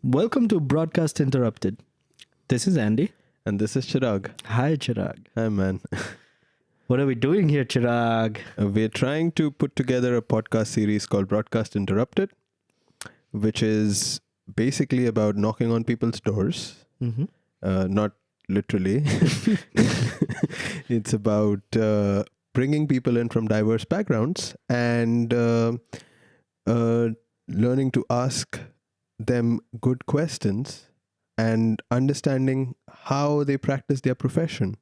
Welcome to Broadcast Interrupted. This is Andy. And this is Chirag. Hi, Chirag. Hi, man. What are we doing here, Chirag? We're trying to put together a podcast series called Broadcast Interrupted, which is basically about knocking on people's doors. Mm-hmm. Not literally. It's about bringing people in from diverse backgrounds and learning to ask them good questions and understanding how they practice their profession.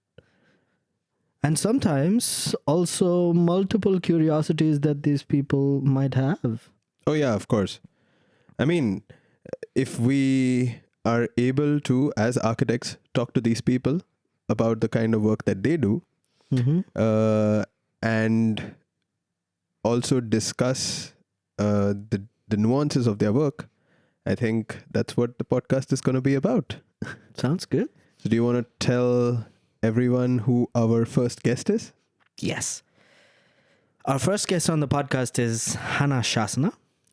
And sometimes also multiple curiosities that these people might have. Oh, yeah, of course. I mean, if we are able to, as architects, talk to these people about the kind of work that they do, and also discuss the nuances of their work, I think that's what the podcast is going to be about. Sounds good. So do you want to tell everyone who our first guest is? Yes. Our first guest on the podcast is Hannah Schassner.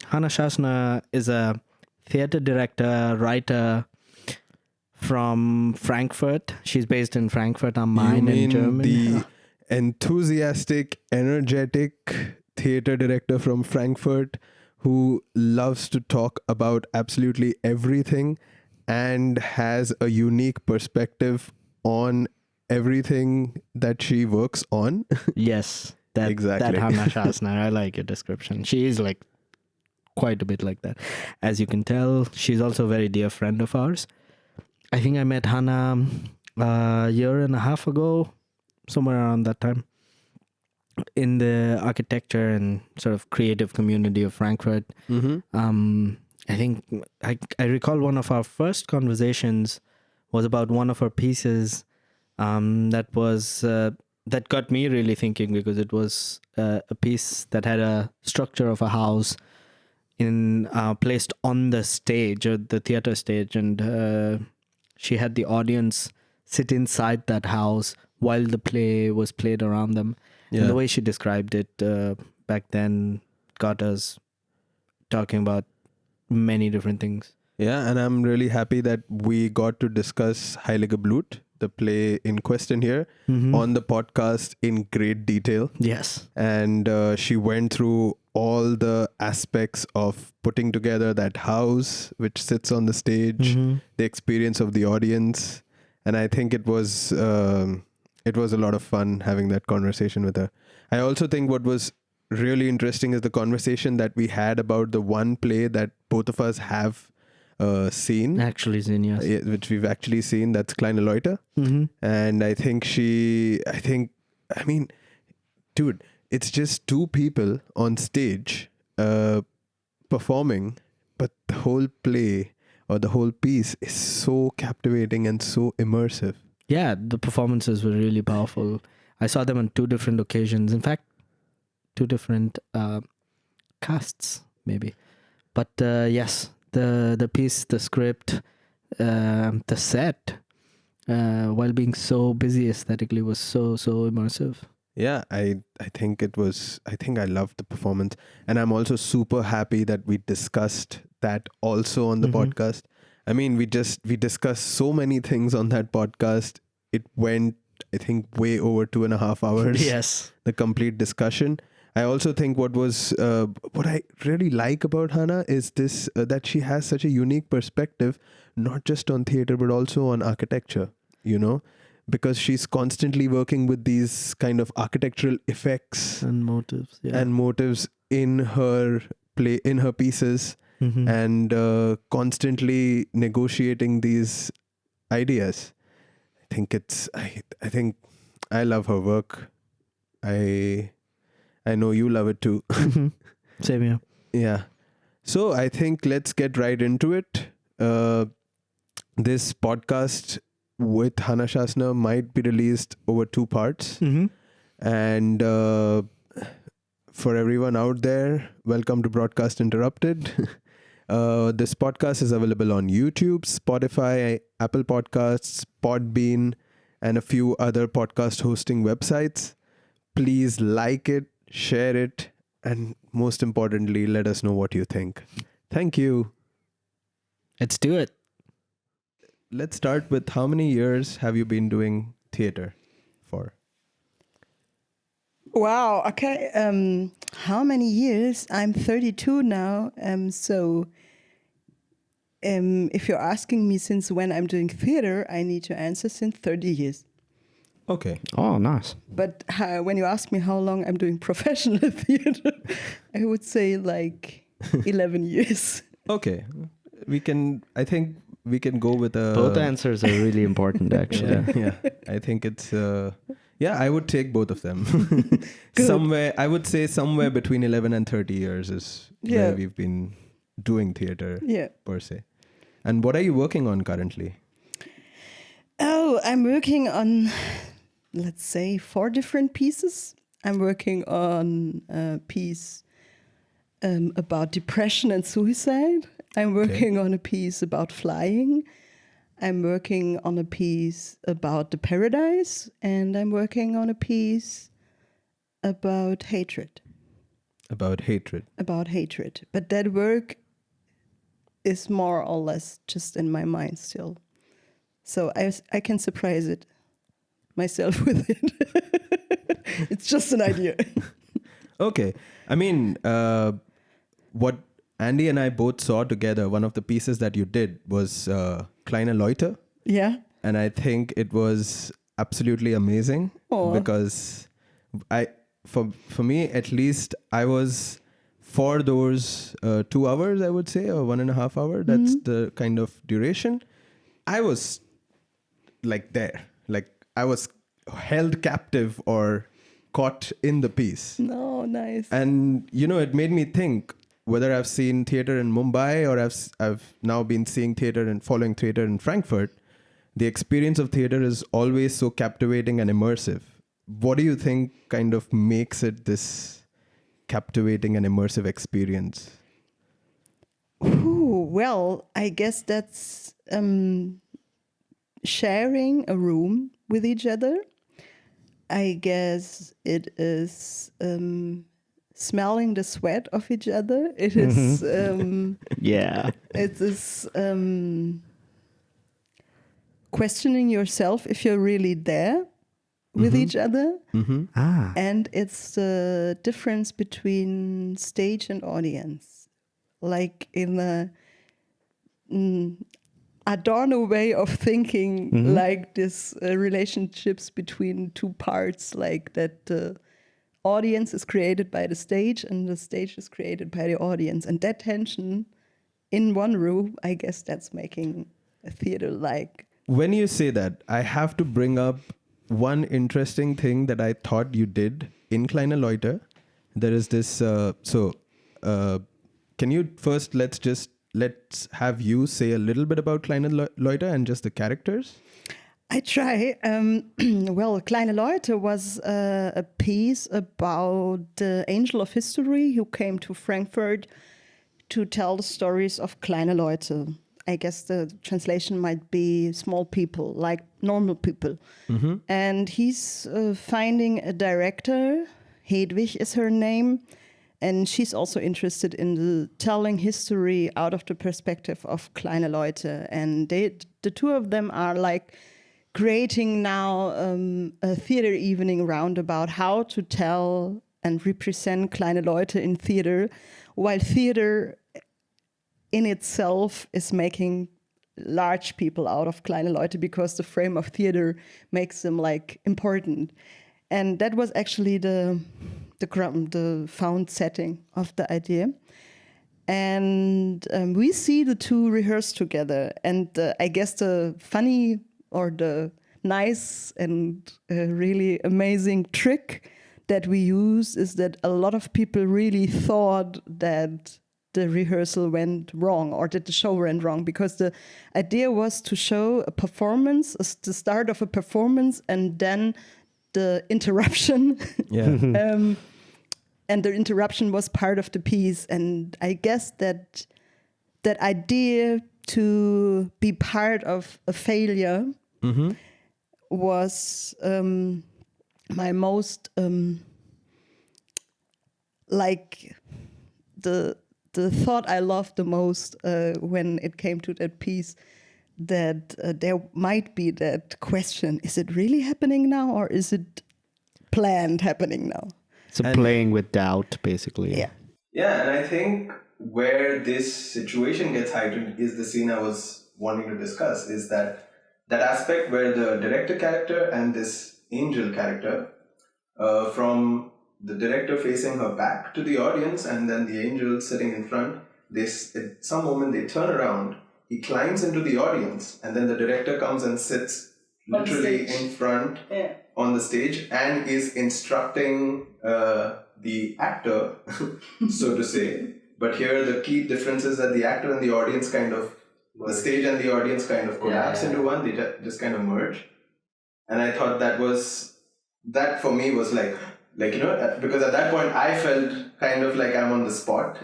Hannah Schassner is a theater director, writer from Frankfurt. She's based in Frankfurt am Main in Germany. The enthusiastic, energetic theater director from Frankfurt who loves to talk about absolutely everything and has a unique perspective on everything that she works on. Yes, that Hannah Schassner. I like your description. She is like quite a bit like that. As you can tell, she's also a very dear friend of ours. I think I met Hannah a year and a half ago, somewhere around that time, in the architecture and sort of creative community of Frankfurt. Mm-hmm. I think I recall one of our first conversations was about one of her pieces that got me really thinking, because it was a piece that had a structure of a house placed on the stage, or the theater stage, and she had the audience sit inside that house while the play was played around them. Yeah. And the way she described it back then got us talking about many different things. Yeah, and I'm really happy that we got to discuss Heilig Blute, the play in question here, on the podcast in great detail. Yes. And she went through all the aspects of putting together that house which sits on the stage, the experience of the audience. And I think it was a lot of fun having that conversation with her. I also think what was really interesting is the conversation that we had about the one play that both of us have seen. Yes. Which we've actually seen. That's Kleine Leute. And I think dude, it's just two people on stage performing, but the whole play or the whole piece is so captivating and so immersive. Yeah, the performances were really powerful. I saw them on two different occasions. In fact, two different casts, maybe. But yes, the piece, the script, the set, while being so busy aesthetically, was so immersive. Yeah, I think I loved the performance. And I'm also super happy that we discussed that also on the podcast. I mean, we discussed so many things on that podcast. It went, I think, way over 2.5 hours. Yes. The complete discussion. I also think what I really like about Hannah is this, that she has such a unique perspective, not just on theater, but also on architecture, because she's constantly working with these kind of architectural effects and motives. Yeah. And motives in her play, in her pieces, and constantly negotiating these ideas. I think I love her work. I know you love it too. Same here. Yeah. So I think let's get right into it. This podcast with Hannah Schassner might be released over 2 parts. And for everyone out there, welcome to Broadcast Interrupted. This podcast is available on YouTube, Spotify, Apple Podcasts, Podbean, and a few other podcast hosting websites. Please like it, share it, and most importantly, let us know what you think. Thank you. Let's do it. Let's start with how many years have you been doing theater for? Wow. Okay. How many years? I'm 32 now. If you're asking me since when I'm doing theater, I need to answer since 30 years. Okay. Oh, nice. But when you ask me how long I'm doing professional theater, I would say like 11 years. Okay. I think we can go with a... Both answers are really important, actually. Yeah. I think it's... I would take both of them. I would say somewhere between 11 and 30 years is where we've been doing theater per se. And what are you working on currently? Oh, I'm working on, let's say, 4 different pieces. I'm working on a piece about depression and suicide. I'm working on a piece about flying. I'm working on a piece about the paradise. And I'm working on a piece about hatred. About hatred. But that work is more or less just in my mind still. So I can surprise it myself with it. It's just an idea. Okay. I mean, what Andy and I both saw together, one of the pieces that you did was Kleine Leute. Yeah. And I think it was absolutely amazing. Because for me, at least, I was for those 2 hours, I would say, or 1.5 hours. That's the kind of duration. I was like there, like I was held captive or caught in the piece. No, nice. And, it made me think whether I've seen theater in Mumbai or I've now been seeing theater and following theater in Frankfurt. The experience of theater is always so captivating and immersive. What do you think kind of makes it this captivating and immersive experience? Well, I guess that's sharing a room with each other. I guess it is smelling the sweat of each other. It is it is questioning yourself if you're really there with each other. And it's the difference between stage and audience. Like in a Adorno way of thinking, like this relationships between 2 parts, like that the audience is created by the stage and the stage is created by the audience. And that tension in one room, I guess that's making a theater like. When you say that, I have to bring up one interesting thing that I thought you did in Kleine Leute. There is this, can you first, let's have you say a little bit about Kleine Leute and just the characters. I try. Well, Kleine Leute was a piece about the angel of history who came to Frankfurt to tell the stories of Kleine Leute. I guess the translation might be small people, like normal people. And he's finding a director. Hedwig is her name. And she's also interested in telling history out of the perspective of Kleine Leute. And the 2 of them are like creating now a theater evening roundabout how to tell and represent Kleine Leute in theater, while theater in itself is making large people out of Kleine Leute because the frame of theater makes them like important. And that was actually the found setting of the idea. And we see the 2 rehearse together. And I guess the funny or the nice and really amazing trick that we use is that a lot of people really thought that the rehearsal went wrong or that the show went wrong, because the idea was to show a performance, the start of a performance, and then the interruption. And the interruption was part of the piece. And I guess that idea to be part of a failure was my most like the the thought I loved the most when it came to that piece, that there might be that question, is it really happening now or is it planned happening now? So playing with doubt, basically. Yeah. Yeah, and I think where this situation gets heightened is the scene I was wanting to discuss, is that aspect where the director character and this angel character, from the director facing her back to the audience and then the angel sitting in front, at some moment they turn around, he climbs into the audience, and then the director comes and sits literally in front on the stage and is instructing the actor, so to say. But here the key difference is that the actor and the audience the stage and the audience kind of collapse into one, they just kind of merge. And I thought that for me was like, because at that point I felt kind of like I'm on the spot.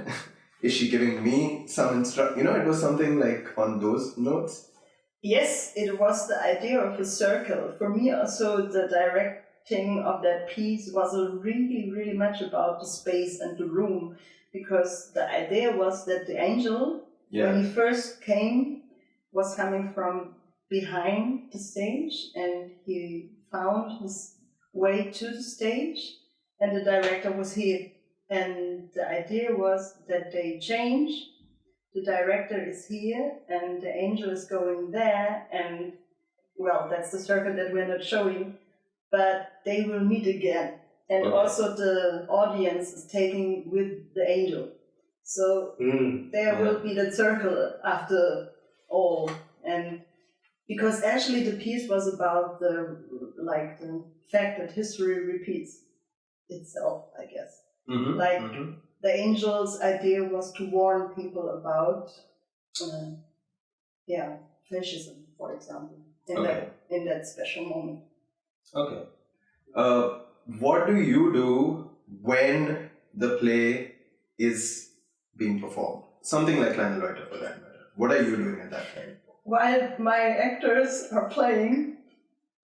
Is she giving me some it was something like on those notes. Yes, it was the idea of a circle. For me also, the directing of that piece was really, really much about the space and the room, because the idea was that the angel, when he first came, was coming from behind the stage, and he found his way to the stage, and the director was here. And the idea was that they change. The director is here, and the angel is going there, and, well, that's the circle that we're not showing, but they will meet again. And also the audience is taking with the angel. So there will be that circle after all. And because actually the piece was about the fact that history repeats itself, I guess. The angel's idea was to warn people about, fascism, for example, in that special moment. Okay. What do you do when the play is being performed? Something like Kleine Leute, for that matter. What are you doing at that time? While my actors are playing,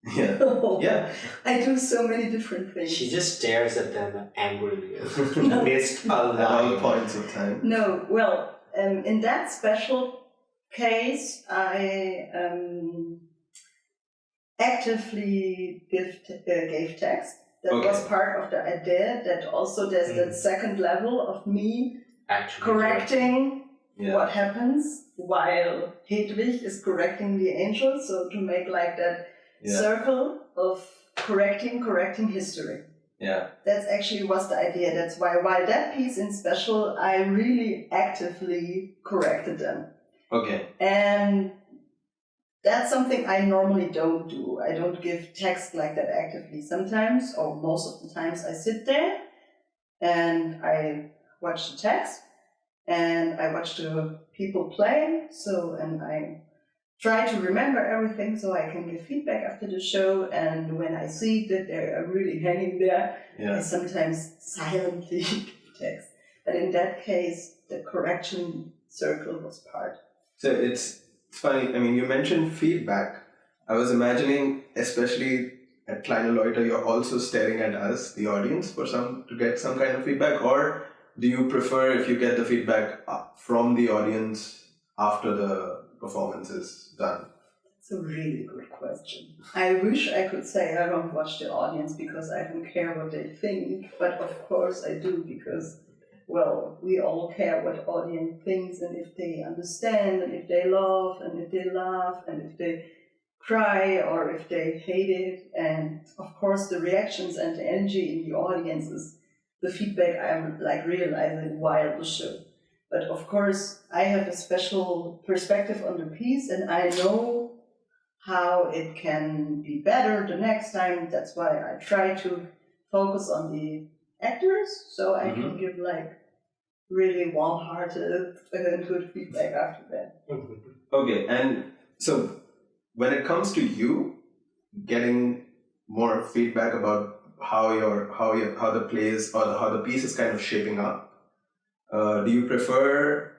I do so many different things. She just stares at them angrily amidst a at all points of time. No, well, in that special case, I actively gave text. That was part of the idea, that also there's that second level of me correcting what happens while Hedwig is correcting the angel, so to make like that circle of correcting history. Yeah. That actually was the idea. That's why while that piece in special, I really actively corrected them. Okay. And that's something I normally don't do. I don't give text like that actively. Sometimes, or most of the times, I sit there and I watch the text and I watch the people play. And I try to remember everything so I can give feedback after the show. And when I see that they are really hanging there, I sometimes silently give text. But in that case, the correction circle was part. So it's funny. I mean, you mentioned feedback. I was imagining, especially at Kleine Leute, you're also staring at us, the audience, to get some kind of feedback, or do you prefer if you get the feedback from the audience after the performance is done? That's a really good question. I wish I could say I don't watch the audience because I don't care what they think, but of course I do, because, well, we all care what audience thinks, and if they understand, and if they love, and if they laugh, and if they cry, or if they hate it. And of course the reactions and the energy in the audience is the feedback I'm realizing while the show. But of course I have a special perspective on the piece, and I know how it can be better the next time. That's why I try to focus on the actors, so I can give really warm-hearted and good feedback after that. Okay, and so when it comes to you getting more feedback about how the play is, or how the piece is kind of shaping up, do you prefer,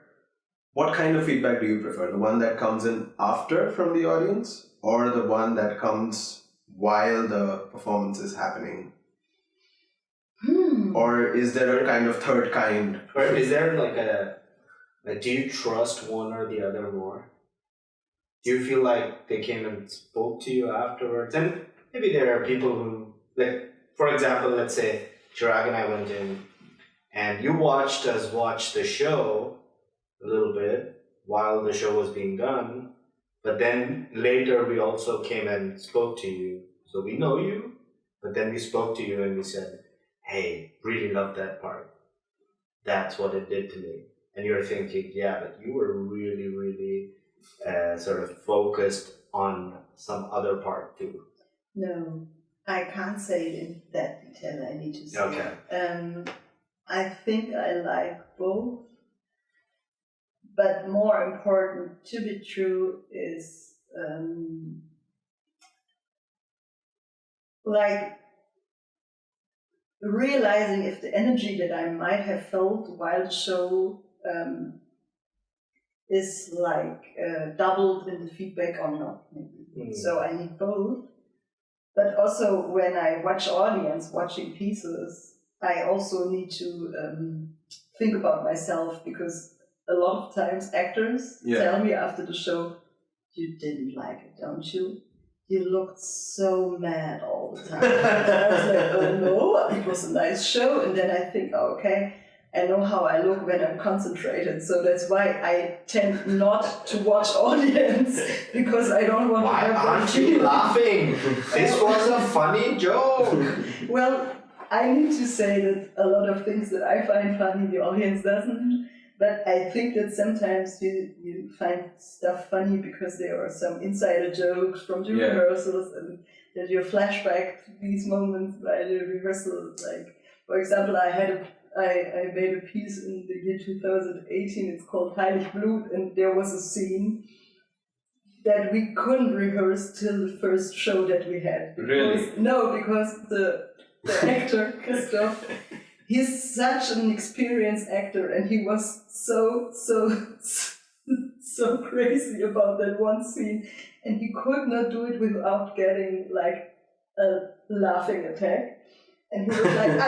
what kind of feedback do you prefer? The one that comes in after from the audience, or the one that comes while the performance is happening? Or is there a kind of third kind? Or is there like a Like, do you trust one or the other more? Do you feel like they came and spoke to you afterwards? And maybe there are people who, like, for example, let's say Chirag and I went in and you watched us watch the show a little bit while the show was being done, but then later we also came and spoke to you. So we know you, but then we spoke to you and we said, hey, really love that part. That's what it did to me. And you're thinking, yeah, but you were really, really sort of focused on some other part too. No, I can't say it in that detail. I need to say. Okay. I think I like both, but more important to be true is like realizing if the energy that I might have felt while the show is like doubled in the feedback or not. Maybe. So I need both. But also when I watch audience watching pieces, I also need to think about myself, because a lot of times actors tell me after the show, you didn't like it, don't you? You looked so mad all the time. And I was like, oh no, it was a nice show. And then I think, oh, okay, I know how I look when I'm concentrated. So that's why I tend not to watch audience, because I don't want to have aren't you laughing? This was a funny joke. Well, I need to say that a lot of things that I find funny, the audience doesn't. But I think that sometimes you find stuff funny because there are some insider jokes from the rehearsals, and that you flashback to these moments by the rehearsals. Like, for example, I made a piece in the year 2018, it's called Heilig Blute, and there was a scene that we couldn't rehearse till the first show that we had. Really? No, because the actor, Christoph, he's such an experienced actor, and he was so crazy about that one scene, and he could not do it without getting like a laughing attack. And he was like,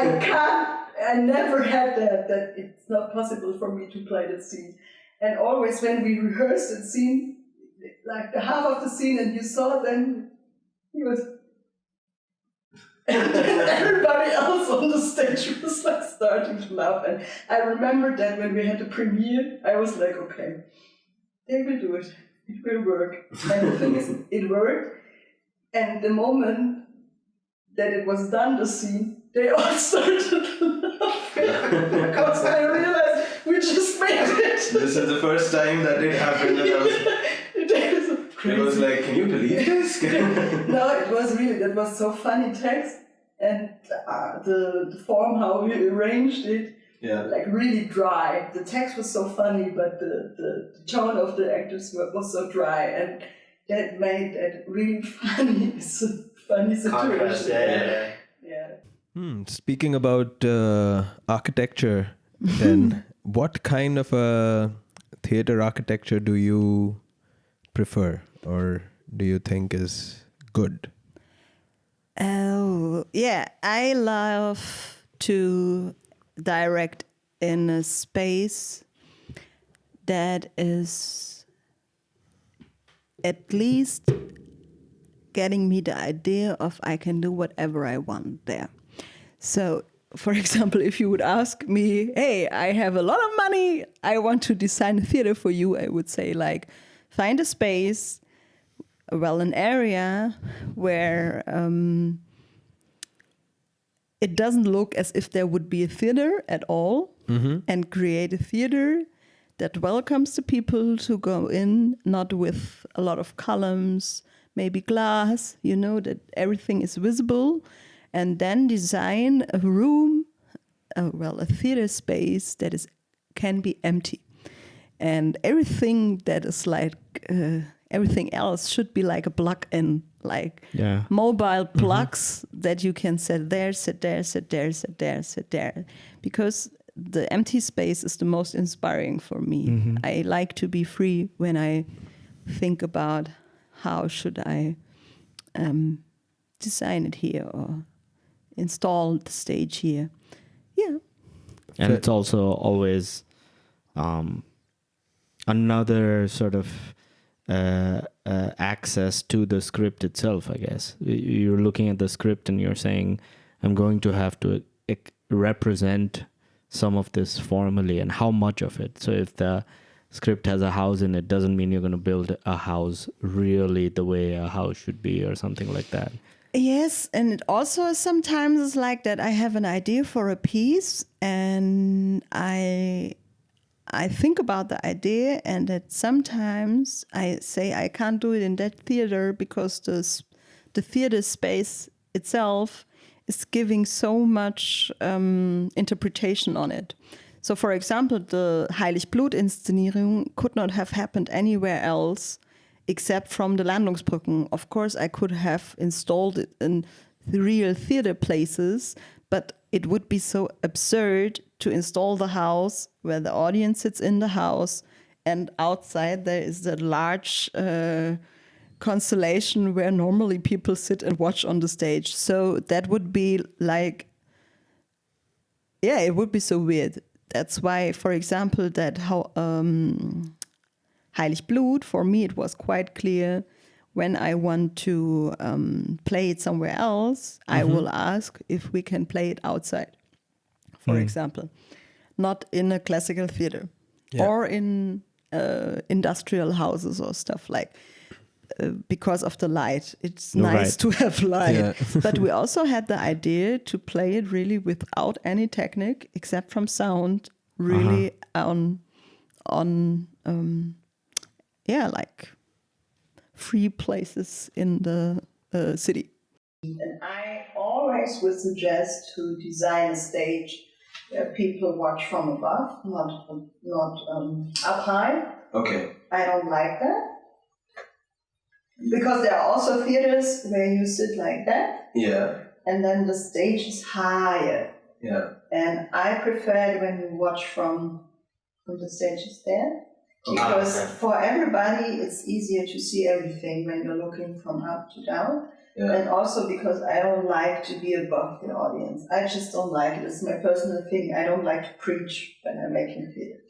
I never had that it's not possible for me to play that scene. And always when we rehearsed that scene, like the half of the scene, and you saw then he was, and everybody else on the stage was like starting to laugh. And I remember that when we had the premiere, I was like, okay, they will do it. It will work. And the thing is, it worked. And the moment that it was done, the scene, they all started laughing because I realized we just made it. This is the first time that it happened. It was like, can you believe this? No, it was really, that was so funny text, and the form how we arranged it, like really dry. The text was so funny, but the tone of the actors was so dry, and that made it really funny. It's a funny situation. Yeah. Speaking about architecture, then what kind of a theater architecture do you prefer, or do you think is good? Oh, yeah. I love to direct in a space that is at least getting me the idea of I can do whatever I want there. So, for example, if you would ask me, hey, I have a lot of money, I want to design a theater for you, I would say, like, find a space, an area where it doesn't look as if there would be a theater at all, and create a theater that welcomes the people to go in, not with a lot of columns, maybe glass, that everything is visible, and then design a room, a theater space that can be empty. And everything that is like, everything else should be like a plug-in, like mobile plugs that you can set there, sit there, sit there, sit there, sit there. Because the empty space is the most inspiring for me. I like to be free when I think about how should I design it here or install the stage here. Yeah. And it's also always another sort of access to the script itself, I guess. You're looking at the script and you're saying, I'm going to have to represent some of this formally, and how much of it. So if the script has a house in it, doesn't mean you're going to build a house really the way a house should be or something like that. Yes, and it also sometimes is like that. I have an idea for a piece, and I think about the idea, and that sometimes I say I can't do it in that theater because the theater space itself is giving so much interpretation on it. So, for example, the Heilig Blute Inszenierung could not have happened anywhere else except from the Landungsbrücken. Of course, I could have installed it in the real theater places, but it would be so absurd to install the house where the audience sits in the house, and outside there is the large constellation where normally people sit and watch on the stage. So that would be like, yeah, it would be so weird. That's why, for example, that how Heilig Blut, for me, it was quite clear when I want to play it somewhere else, I will ask if we can play it outside, for example, not in a classical theater or in industrial houses or stuff like. Because of the light. It's nice to have light. Yeah. But we also had the idea to play it really without any technique except from sound, really on like free places in the city. And I always would suggest to design a stage where people watch from above, not up high. Okay. I don't like that. Because there are also theaters where you sit like that. Yeah. And then the stage is higher. Yeah. And I prefer it when you watch from the stages there. Because for everybody it's easier to see everything when you're looking from up to down. Yeah. And also because I don't like to be above the audience. I just don't like it. It's my personal thing. I don't like to preach when I'm making theater.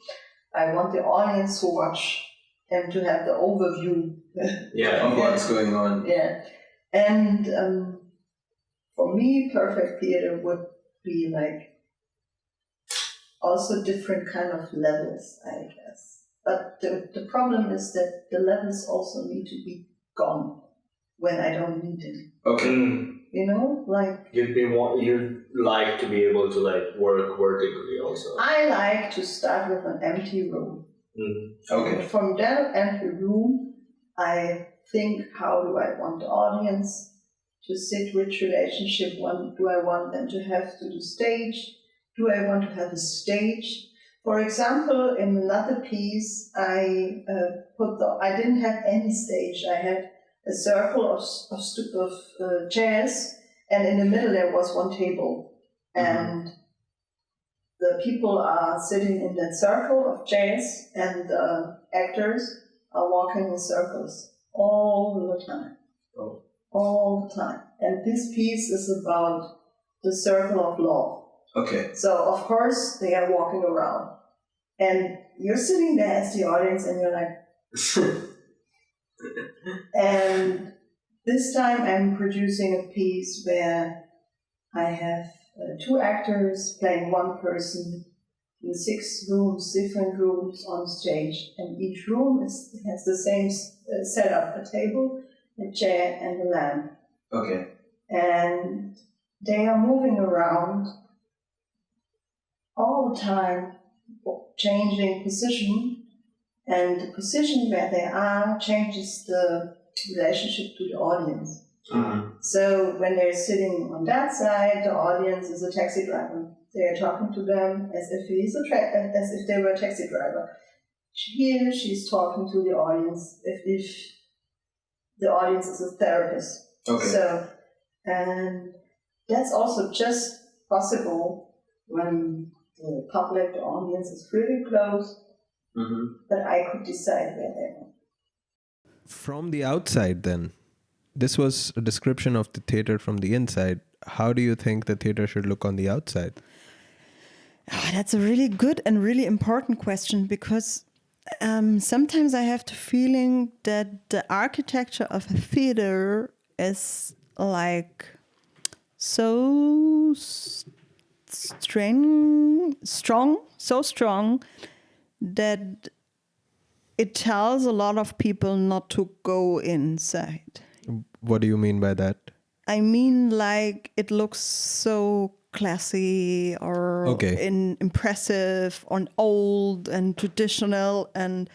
I want the audience to watch and to have the overview of what's going on. Yeah. And for me, perfect theater would be like also different kind of levels, I guess. But the problem is that the levels also need to be gone when I don't need them. Okay. You know, like you'd like to be able to like work vertically also. I like to start with an empty room. Okay. From that empty room, I think, how do I want the audience to sit, which relationship do I want them to have to the stage? Do I want to have a stage? For example, in another piece, I didn't have any stage. I had a circle of chairs, and in the middle there was one table. And the people are sitting in that circle of chairs, and the actors are walking in circles all the time. Oh. All the time. And this piece is about the circle of love. Okay. So, of course, they are walking around. And you're sitting there as the audience, and you're like... And this time I'm producing a piece where I have 2 actors playing one person in 6 rooms, different rooms on stage, and each room has the same setup: a table, a chair, and a lamp. Okay. And they are moving around all the time, changing position, and the position where they are changes the relationship to the audience. So when they're sitting on that side, the audience is a taxi driver. They are talking to them as if as if they were a taxi driver. Here she's talking to the audience if the audience is a therapist. Okay. So, and that's also just possible when the public, the audience is really close, that I could decide where they are. From the outside then, this was a description of the theater from the inside. How do you think the theater should look on the outside? Oh, that's a really good and really important question, because Sometimes I have the feeling that the architecture of a theater is like so strong that it tells a lot of people not to go inside. What do you mean by that? I mean, like, it looks so classy or impressive and old and traditional, and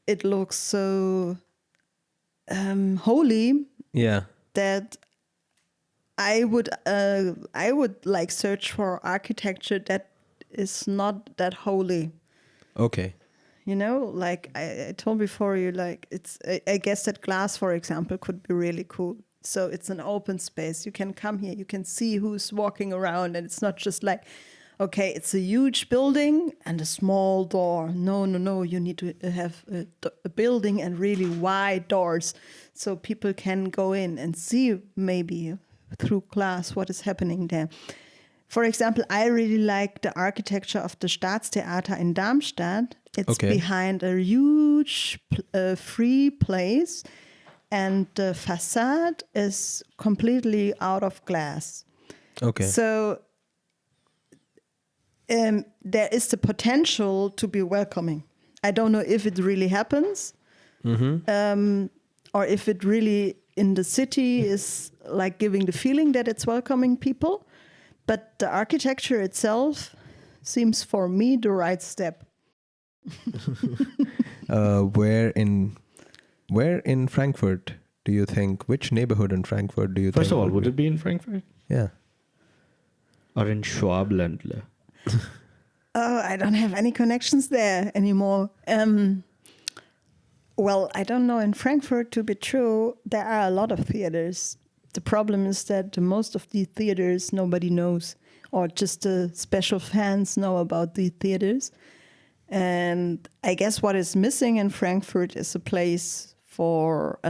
it looks so holy. Yeah. That I would like search for architecture that is not that holy. Okay. You know, like I told before, you like it's. I guess that glass, for example, could be really cool. So it's an open space. You can come here. You can see who's walking around, and it's not just like, okay, it's a huge building and a small door. No. You need to have a building and really wide doors, so people can go in and see maybe through glass what is happening there. For example, I really like the architecture of the Staatstheater in Darmstadt. It's behind a huge free place, and the facade is completely out of glass. Okay. So there is the potential to be welcoming. I don't know if it really happens, or if it really in the city is like giving the feeling that it's welcoming people. But the architecture itself seems for me the right step. Where in Frankfurt do you think? Which neighborhood in Frankfurt do you think? First of all, would it be in Frankfurt? Yeah. Or in Schwabenländle? Oh, I don't have any connections there anymore. Well, I don't know. In Frankfurt, to be true, there are a lot of theaters. The problem is that most of the theaters nobody knows, or just the special fans know about the theaters. And I guess what is missing in Frankfurt is a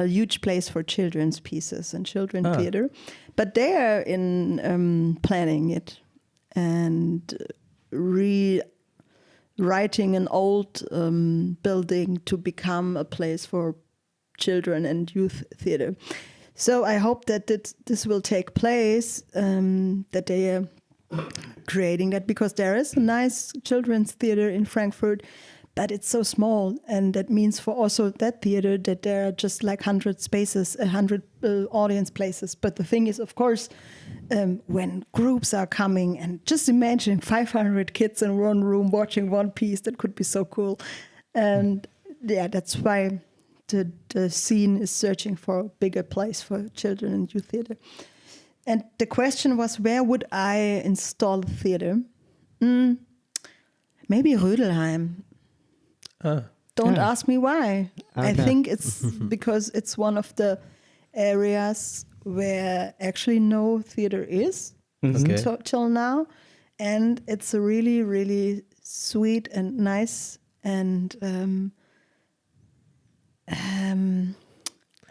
huge place for children's pieces and children theater. But they are in planning it and rewriting an old building to become a place for children and youth theater. So I hope that this will take place, that they are creating that, because there is a nice children's theater in Frankfurt, but it's so small. And that means for also that theater that there are just like 100 spaces, 100 audience places. But the thing is, of course, when groups are coming, and just imagine 500 kids in one room watching one piece, that could be so cool. And yeah, that's why the scene is searching for a bigger place for children and youth theater. And the question was, where would I install a theater? Maybe Rödelheim. Don't ask me why. Okay. I think it's because it's one of the areas where actually no theater is till now. And it's a really, really sweet and nice and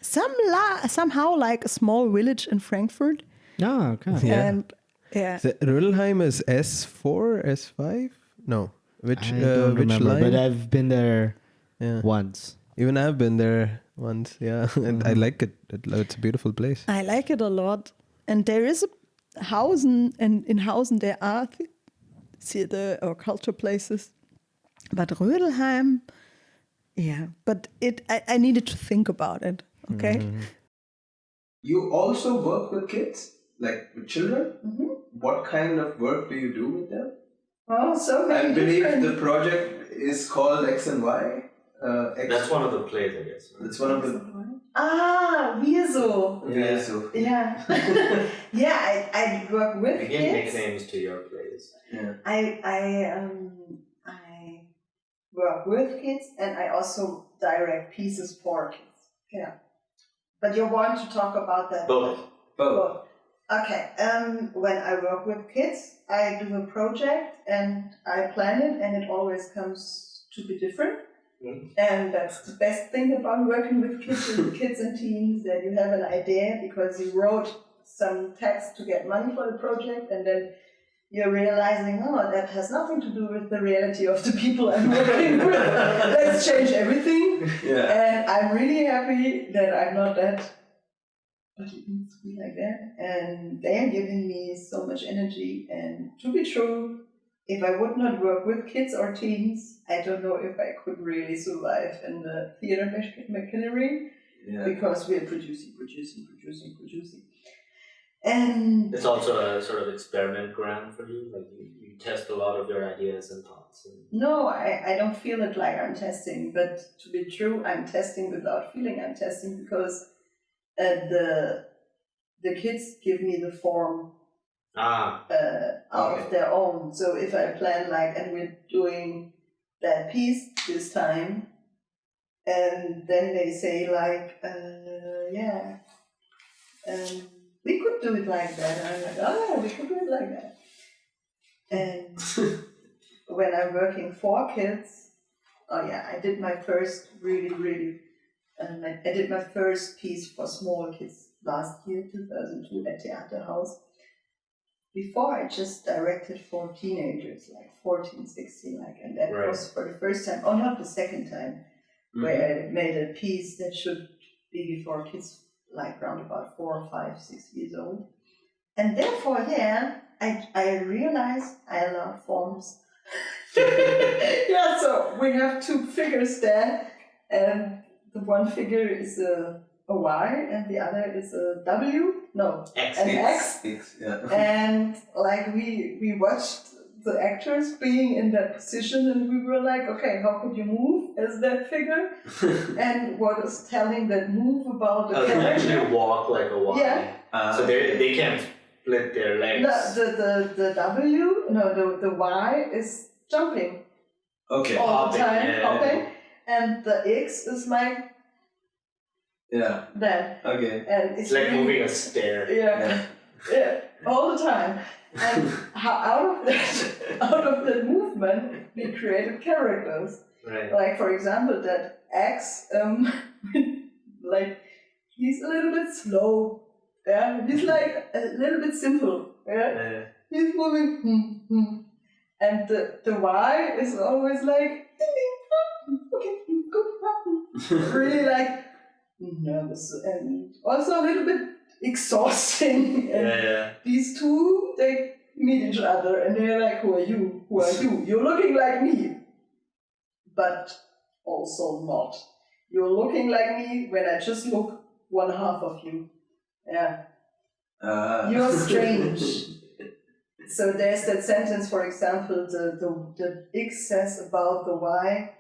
somehow like a small village in Frankfurt. Oh, okay. Yeah. And yeah. So Rödelheim is S4, S5? No. Which remember, line? But I've been there once. Even I've been there once, yeah. And I like it. It's a beautiful place. I like it a lot. And there is a Hausen, and in Hausen there are theater or culture places. But Rödelheim, yeah. But I needed to think about it, okay? Mm-hmm. You also work with kids, like with children? Mm-hmm. What kind of work do you do with them? Oh, so many I believe different. the project is called X and Y. That's one of the plays, I guess. That's one of the... Wir so. Yeah. So. Yeah. Yeah, I work with We give kids. nicknames to your plays. Yeah. I work with kids, and I also direct pieces for kids. Yeah. But you want to talk about that? Both. Okay. When I work with kids, I do a project and I plan it, and it always comes to be different. Mm-hmm. And that's the best thing about working with kids and teens, that you have an idea because you wrote some text to get money for the project, and then you're realizing, oh, that has nothing to do with the reality of the people I'm working with. Let's I'm really happy that I'm not that, but it needs to be like that. And they are giving me so much energy. And to be true, if I would not work with kids or teens, I don't know if I could really survive in the theater machinery, because we are producing. And it's also a sort of experiment ground for you, like you test a lot of your ideas and thoughts. No, I don't feel it like I'm testing, but to be true, I'm testing without feeling I'm testing, because the kids give me the form out of their own. So if I plan and we're doing that piece this time, and then they say we could do it like that. And I'm like, oh, we could do it like that. And when I'm working for kids, I did my first I did my first piece for small kids last year, 2002, at Theaterhaus. Before, I just directed for teenagers, 14, 16, and that was for the first time, or not the second time, where I made a piece that should be before kids around about 4, 5, 6 years old. And therefore, I realized I love forms. So we have two figures there, and the one figure is a Y, and the other is a W. No, X. An X. And we watched the actors being in that position, and we were like, okay, how could you move as that figure? And what is telling that move about the character? They actually walk like a Y. Yeah. So they can't split their legs. The W, the Y is jumping. Okay. All the time, hopping. And the X is that. Okay. And it's like really, moving a stair. Yeah, all the time. And out of that movement, we created characters. Right. For example, that X, he's a little bit slow. Yeah, he's a little bit simple. Yeah, he's moving. And the Y is always okay, go. Really nervous and also a little bit exhausting. And these two, they meet each other and they're like, who are you? Who are you? You're looking like me, but also not. You're looking like me when I just look one half of you. Yeah. You're strange. So there's that sentence, for example, the X says about the Y.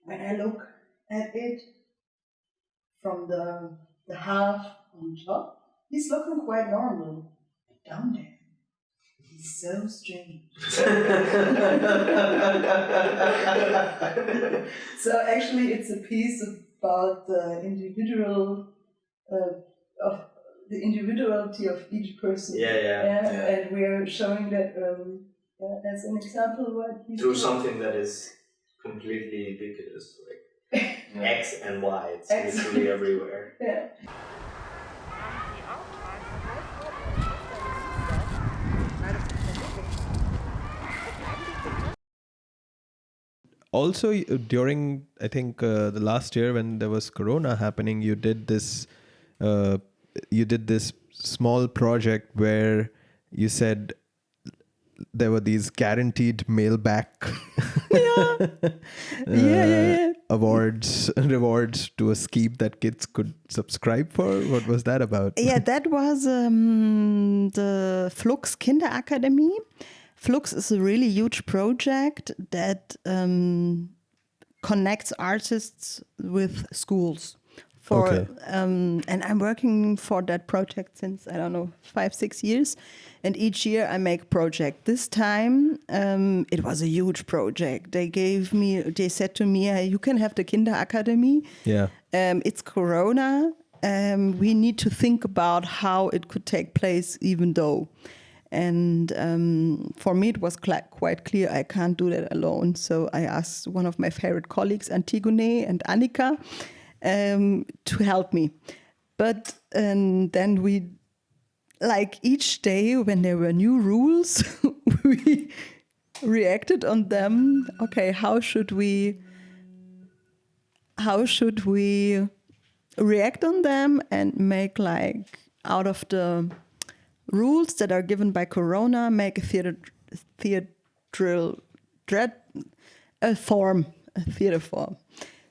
When I look at it from the half on top, he's looking quite normal. But down there, he's so strange. So actually, it's a piece about the individuality of each person. And we're showing that as an example. Through something that is completely ubiquitous, X and Y, it's literally everywhere. Yeah. Also, during, I think, the last year when there was Corona happening, you did this small project where you said there were these guaranteed mail back rewards to a scheme that kids could subscribe for. What was that about? Yeah, that was the Flux Kinderakademie. Flux is a really huge project that connects artists with schools. And I'm working for that project since, 5-6 years. And each year I make a project. This time it was a huge project. They said to me, you can have the Kinderakademie. Yeah. It's Corona. We need to think about how it could take place even though. And for me, it was quite clear I can't do that alone. So I asked one of my favorite colleagues, Antigone and Annika, to help me. But then we, each day when there were new rules, we reacted on them. Okay, how should we how should we react on them and make like out of the rules that are given by Corona, make a theater form.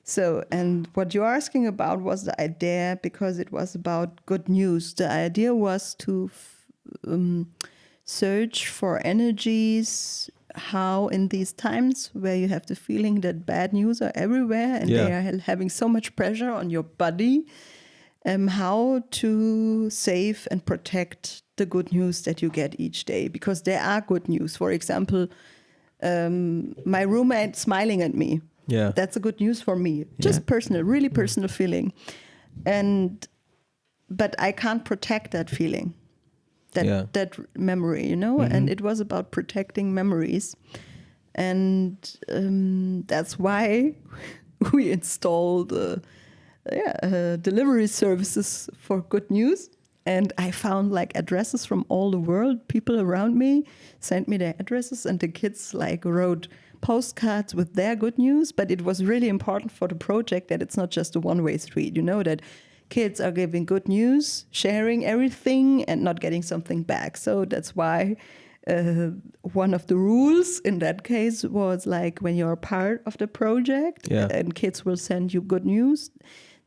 So, and what you're asking about was the idea, because it was about good news. The idea was to search for energies, how in these times where you have the feeling that bad news are everywhere and they are having so much pressure on your body, how to save and protect the good news that you get each day, because there are good news. For example, my roommate smiling at me. Yeah, that's a good news for me. Just personal, really personal feeling. But I can't protect that feeling, that memory, you know. Mm-hmm. And it was about protecting memories, and that's why we installed delivery services for good news. And I found like addresses from all the world. People around me sent me their addresses, and the kids like wrote postcards with their good news. But it was really important for the project that it's not just a one-way street, you know, that kids are giving good news, sharing everything and not getting something back. So that's why one of the rules in that case was like, when you're part of the project and kids will send you good news,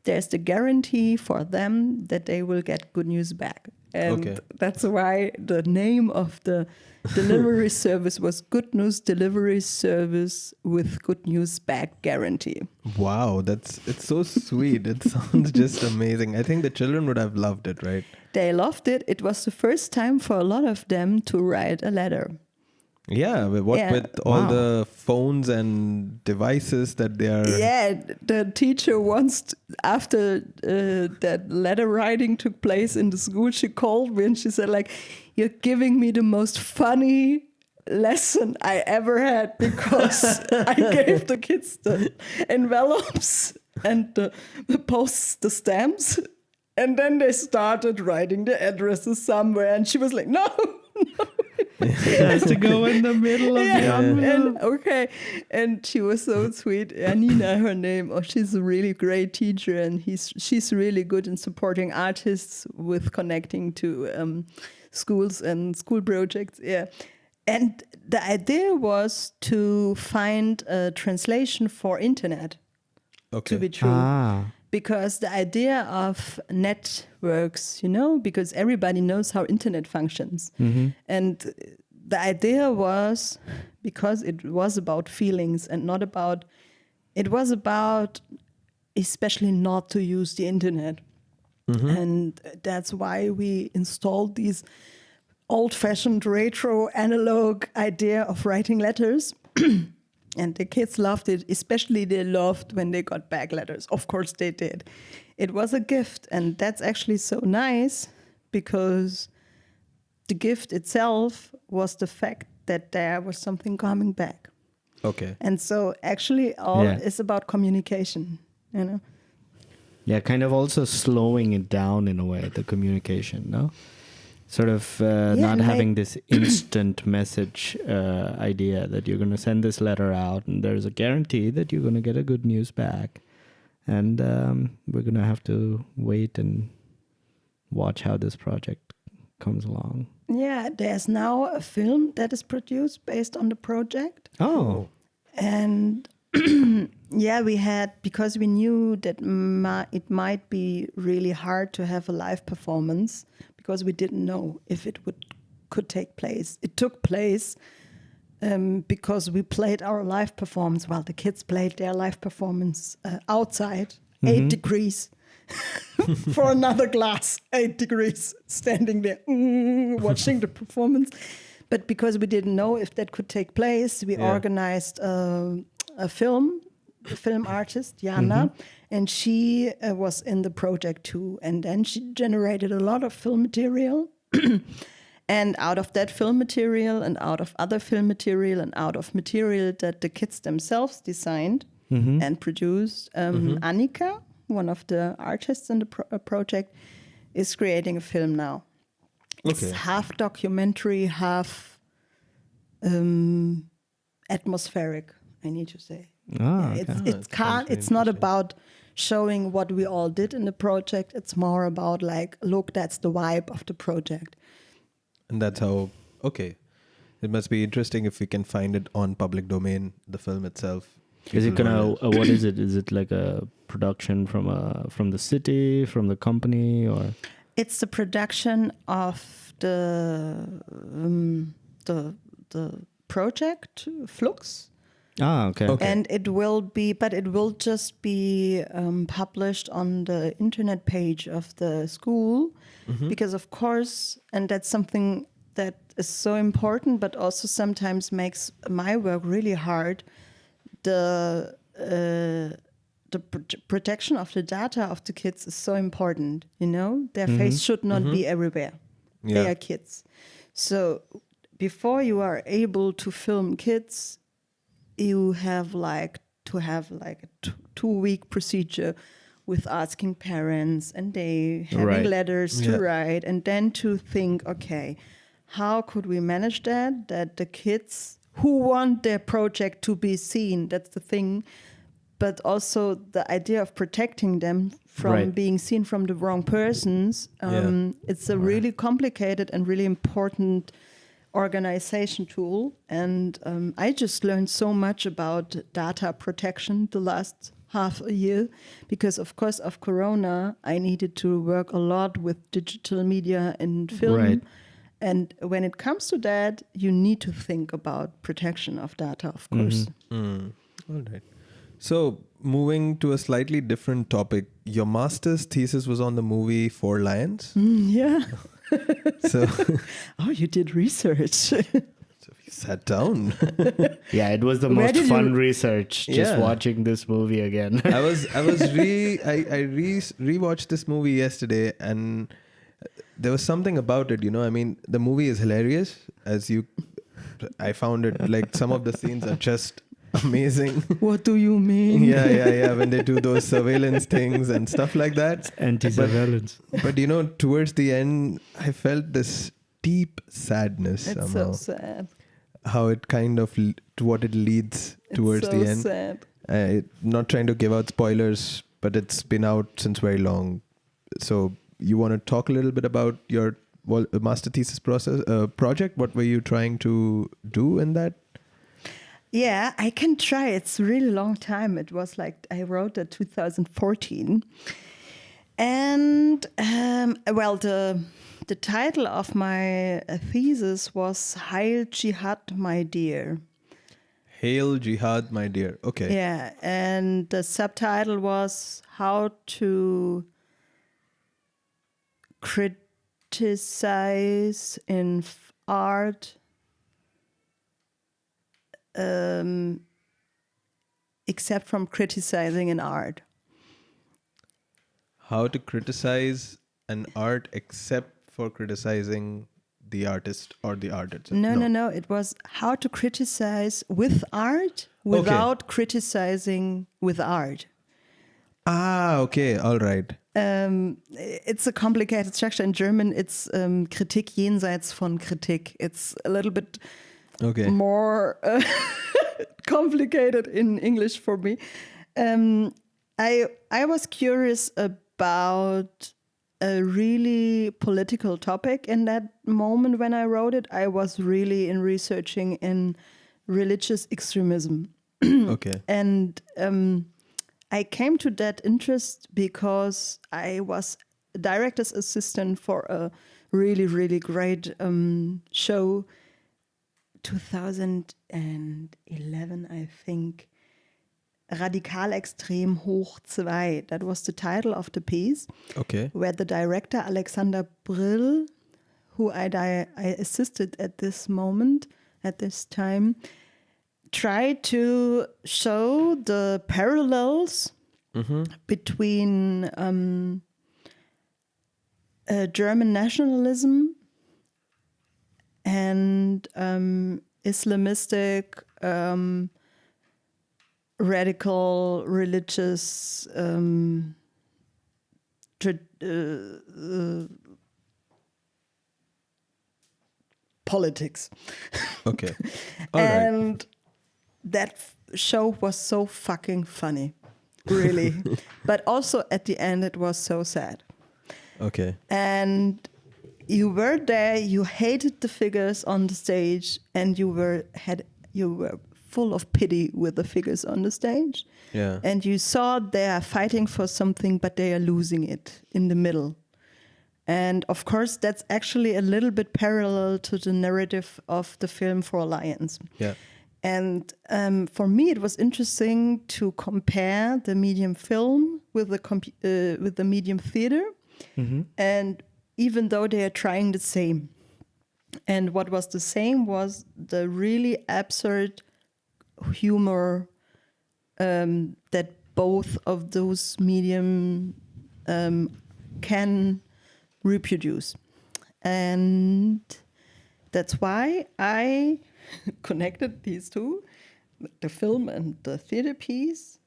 there's the guarantee for them that they will get good news back. And that's why the name of the delivery service was Good News Delivery Service with Good News Back Guarantee. Wow, it's so sweet. It sounds just amazing. I think the children would have loved it, right? They loved it. It was the first time for a lot of them to write a letter. Yeah, with all the phones and devices that they are... Yeah, the teacher once, after that letter writing took place in the school, she called me and she said, like, you're giving me the most funny lesson I ever had, because I gave the kids the envelopes and the stamps, and then they started writing the addresses somewhere, and she was like, no. It has to go in the middle of the envelope. And she was so sweet. Anina, her name. Oh, she's a really great teacher, and she's really good in supporting artists with connecting to schools and school projects. Yeah, and the idea was to find a translation for internet to be true. Because the idea of networks, you know, because everybody knows how internet functions. Mm-hmm. And the idea was, because it was about feelings and not about, it was about especially not to use the internet. Mm-hmm. And that's why we installed these old-fashioned retro analog idea of writing letters. And the kids loved it, especially they loved when they got back letters. Of course they did. It was a gift, and that's actually so nice, because the gift itself was the fact that there was something coming back. Okay. And so actually all is about communication, you know? Yeah, kind of also slowing it down in a way, the communication, no? Sort of not having this instant message idea that you're going to send this letter out and there's a guarantee that you're going to get a good news back. And we're going to have to wait and watch how this project comes along. Yeah, there's now a film that is produced based on the project. Oh. And we had, because we knew that it might be really hard to have a live performance, because we didn't know if it could take place. It took place because we played our live performance. Well, the kids played their live performance outside, 8 degrees, for another glass, 8 degrees, standing there, watching the performance. But because we didn't know if that could take place, we organized a film artist, Jana, and she was in the project too. And then she generated a lot of film material. And out of that film material and out of other film material and out of material that the kids themselves designed and produced, Annika, one of the artists in the project, is creating a film now. It's half documentary, half atmospheric, I need to say. It's not about showing what we all did in the project. It's more about like, look, that's the vibe of the project. And that's how, okay. It must be interesting if we can find it on public domain, the film itself. Is it gonna, what is it? Is it like a production from the city, from the company, or? It's the production of the project, Flux. Okay. And it will just be published on the internet page of the school, because of course, and that's something that is so important, but also sometimes makes my work really hard. The protection of the data of the kids is so important. Their face should not be everywhere. Yeah. They are kids. So before you are able to film kids, you have to have a 2-week procedure with asking parents and they having letters to write, and then to think, okay, how could we manage that the kids who want their project to be seen, that's the thing, but also the idea of protecting them from being seen from the wrong persons. It's a really complicated and really important organization tool, and I just learned so much about data protection the last half a year, because of course of Corona I needed to work a lot with digital media and film, and when it comes to that you need to think about protection of data, of course. All right. So moving to a slightly different topic, your master's thesis was on the movie Four Lions. Yeah. So, you did research. So we sat down. Yeah, it was the most fun research. Just watching this movie again. I rewatched this movie yesterday, and there was something about it. I mean, the movie is hilarious. I found it like some of the scenes are just amazing. What do you mean? Yeah. When they do those surveillance things and stuff like that. Anti-surveillance. But towards the end, I felt this deep sadness It's somehow. so sad. How it kind of, to what it leads towards the end. Sad. Not trying to give out spoilers, but it's been out since very long. So you want to talk a little bit about your master thesis project? What were you trying to do in that? Yeah, I can try. It's a really long time. It was like I wrote it 2014. And the title of my thesis was Heil Jihad, my dear. Hail Jihad, my dear. Okay. Yeah, and the subtitle was How to Criticize in Art except from criticizing an art. How to criticize an art except for criticizing the artist or the art itself. No. It was how to criticize with art without criticizing with art. Okay. All right. It's a complicated structure. In German, it's Kritik jenseits von Kritik. It's a little bit more complicated in English for me. I was curious about a really political topic in that moment when I wrote it. I was really researching in religious extremism. Okay. And I came to that interest because I was a director's assistant for a really, really great show, 2011, I think. Radikal Extrem Hoch 2. That was the title of the piece. Okay. Where the director, Alexander Brill, who I assisted at this time, tried to show the parallels between German nationalism and Islamistic radical religious politics. Okay. And that show was so fucking funny, really. But also at the end, it was so sad. Okay. And you were there, you hated the figures on the stage, and you were full of pity with the figures on the stage. Yeah. And you saw they are fighting for something, but they are losing it in the middle. And of course, that's actually a little bit parallel to the narrative of the film Four Lions. Yeah. And for me, it was interesting to compare the medium film with the medium theater. Mm-hmm. And even though they are trying the same. And what was the same was the really absurd humor that both of those medium can reproduce. And that's why I connected these two, the film and the theater piece,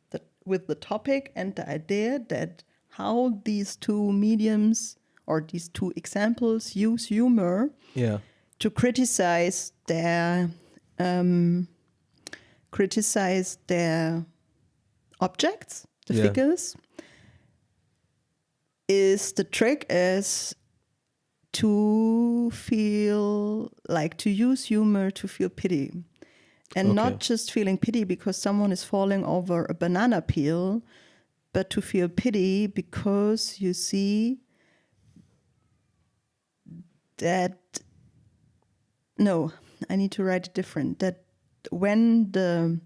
with the topic and the idea that how these two mediums or these two examples use humor to criticize their objects, the figures. Is the trick is to feel like to use humor to feel pity. And not just feeling pity because someone is falling over a banana peel, but to feel pity because you see that, no, I need to write it different, that when the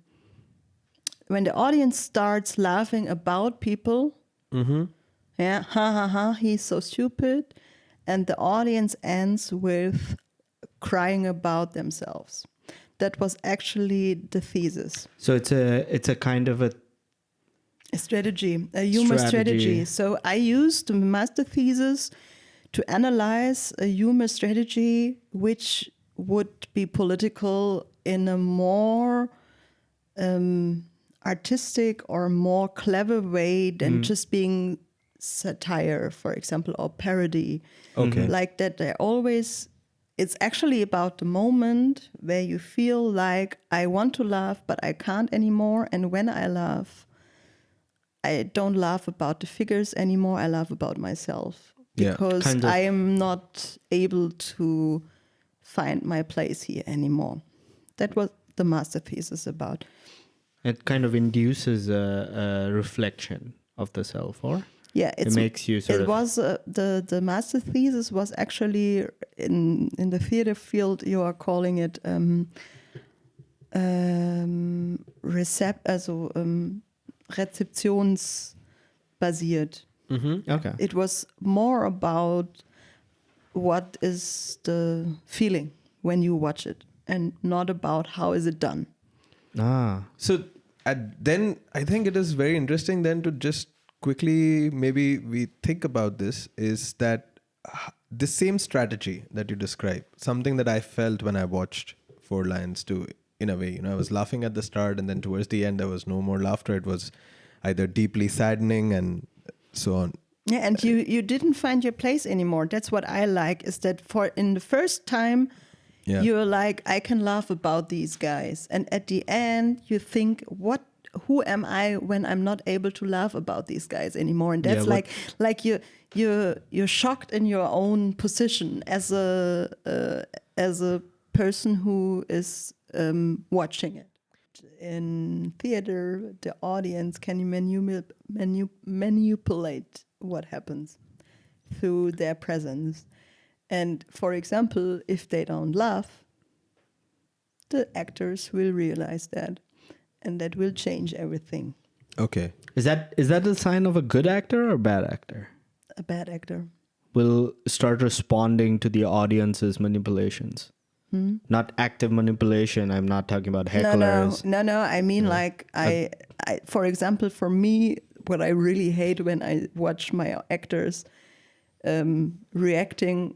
audience starts laughing about people, yeah, ha ha ha, he's so stupid, and the audience ends with crying about themselves. That was actually the thesis. So it's a kind of a strategy, a humor strategy. So I used the master thesis to analyze a humor strategy which would be political in a more artistic or more clever way than just being satire, for example, or parody. Okay. Like that they always, it's actually about the moment where you feel like I want to laugh, but I can't anymore. And when I laugh, I don't laugh about the figures anymore. I laugh about myself because kind of. I am not able to find my place here anymore. That was the master thesis about. It kind of induces a reflection of the self, or it makes you sort of. It was the master thesis was actually in the theater field. You are calling it rezeptionsbasiert. Okay. It was more about what is the feeling when you watch it, and not about how is it done. So then I think it is very interesting then to just quickly maybe we think about this, is that the same strategy that you describe, something that I felt when I watched Four Lions too, in a way, I was laughing at the start and then towards the end there was no more laughter. It was either deeply saddening and so on. Yeah, and you didn't find your place anymore. That's what I like, is that in the first time, you're like, I can laugh about these guys. And at the end, you think, who am I when I'm not able to laugh about these guys anymore? And that's like you're shocked in your own position as a person who is watching it. In theater, the audience can manipulate what happens through their presence. And for example, if they don't laugh, the actors will realize that, and that will change everything. Okay. Is that a sign of a good actor or a bad actor? A bad actor will start responding to the audience's manipulations. Not active manipulation. I'm not talking about hecklers. No. I mean, like I, for example, for me, what I really hate when I watch my actors reacting.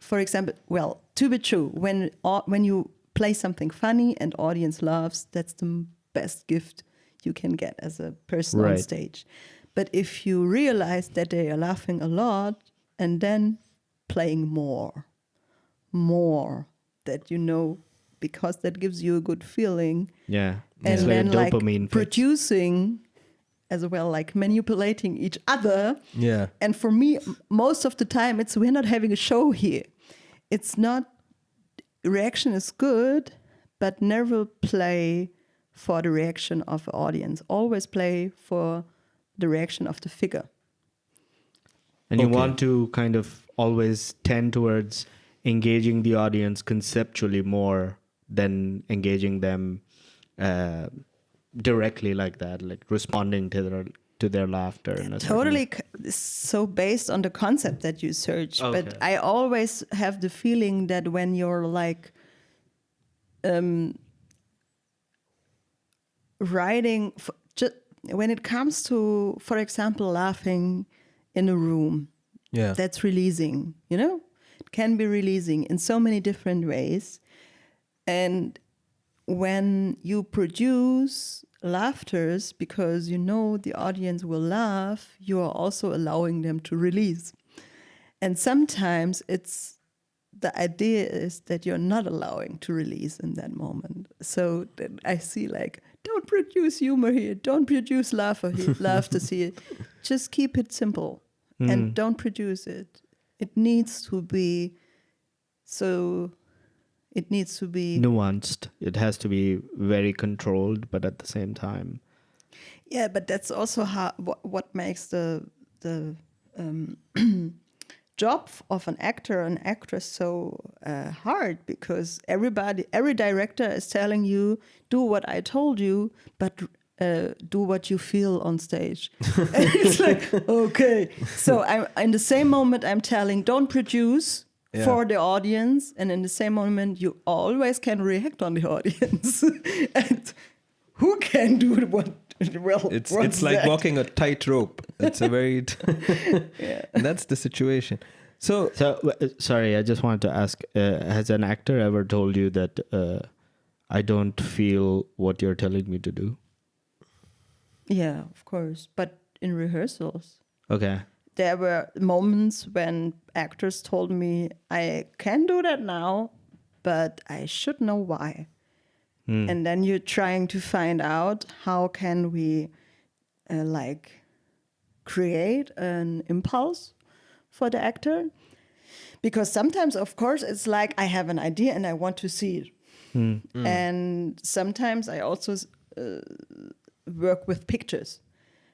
For example, well, to be true, when you play something funny and audience laughs, that's the best gift you can get as a person on stage. But if you realize that they are laughing a lot and then playing more, that because that gives you a good feeling, and then like dopamine fix. producing as well, like manipulating each other. Yeah. And for me, most of the time, we're not having a show here. It's not, reaction is good, but never play for the reaction of the audience. Always play for the reaction of the figure. And you want to kind of always tend towards engaging the audience conceptually more than engaging them directly like that, like responding to their laughter. In a Totally so based on the concept that you search. Okay. But I always have the feeling that when you're like writing, when it comes to, for example, laughing in a room, that's releasing, It can be releasing in so many different ways. And when you produce laughters because the audience will laugh, you are also allowing them to release. And sometimes the idea is that you're not allowing to release in that moment. So then I see like, don't produce humor here, don't produce laughter here. Just keep it simple and don't produce it. It needs to be nuanced. It has to be very controlled, but at the same time. Yeah, but that's also what makes the job of an actor and actress so hard, because every director is telling you, do what I told you, but do what you feel on stage. And it's like, okay. So in the same moment I'm telling, don't produce for the audience, and in the same moment you always can react on the audience. And who can do what? Well, it's like walking a tightrope. It's a very and that's the situation. So sorry, I just wanted to ask: has an actor ever told you that I don't feel what you're telling me to do? Yeah, of course, but in rehearsals. Okay. There were moments when actors told me, I can do that now, but I should know why. And then you're trying to find out how can we create an impulse for the actor. Because sometimes, of course, it's like I have an idea and I want to see it. And sometimes I also work with pictures.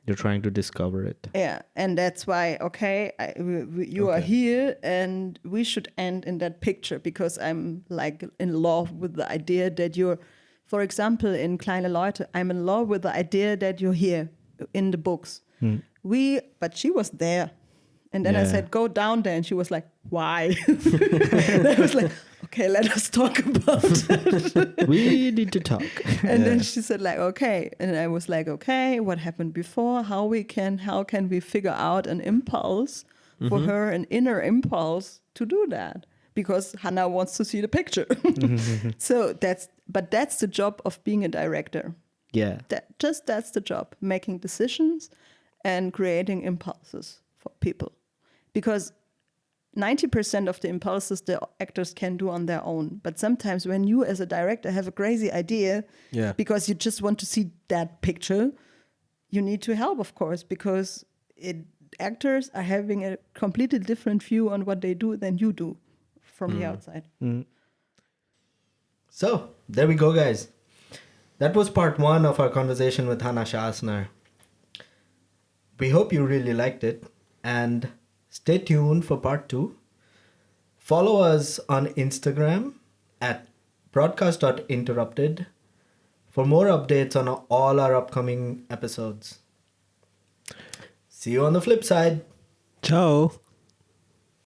You're trying to discover it. Yeah, and that's why, you are here and we should end in that picture, because I'm like in love with the idea that you're, for example, in Kleine Leute, I'm in love with the idea that you're here in the books. But she was there. And then I said, go down there. And she was like, why? And I was like, okay, let us talk about it. We need to talk. And then she said like, okay. And I was like, okay, what happened before? How can we figure out an impulse for her, an inner impulse to do that? Because Hannah wants to see the picture. So that's the job of being a director. Yeah. That's the job, making decisions and creating impulses for people. Because 90% of the impulses the actors can do on their own. But sometimes when you as a director have a crazy idea, because you just want to see that picture, you need to help, of course, because actors are having a completely different view on what they do than you do from the outside. So, there we go, guys. That was part 1 of our conversation with Hannah Schassner. We hope you really liked it, and stay tuned for part 2. Follow us on Instagram at broadcast.interrupted for more updates on all our upcoming episodes. See you on the flip side. ciao.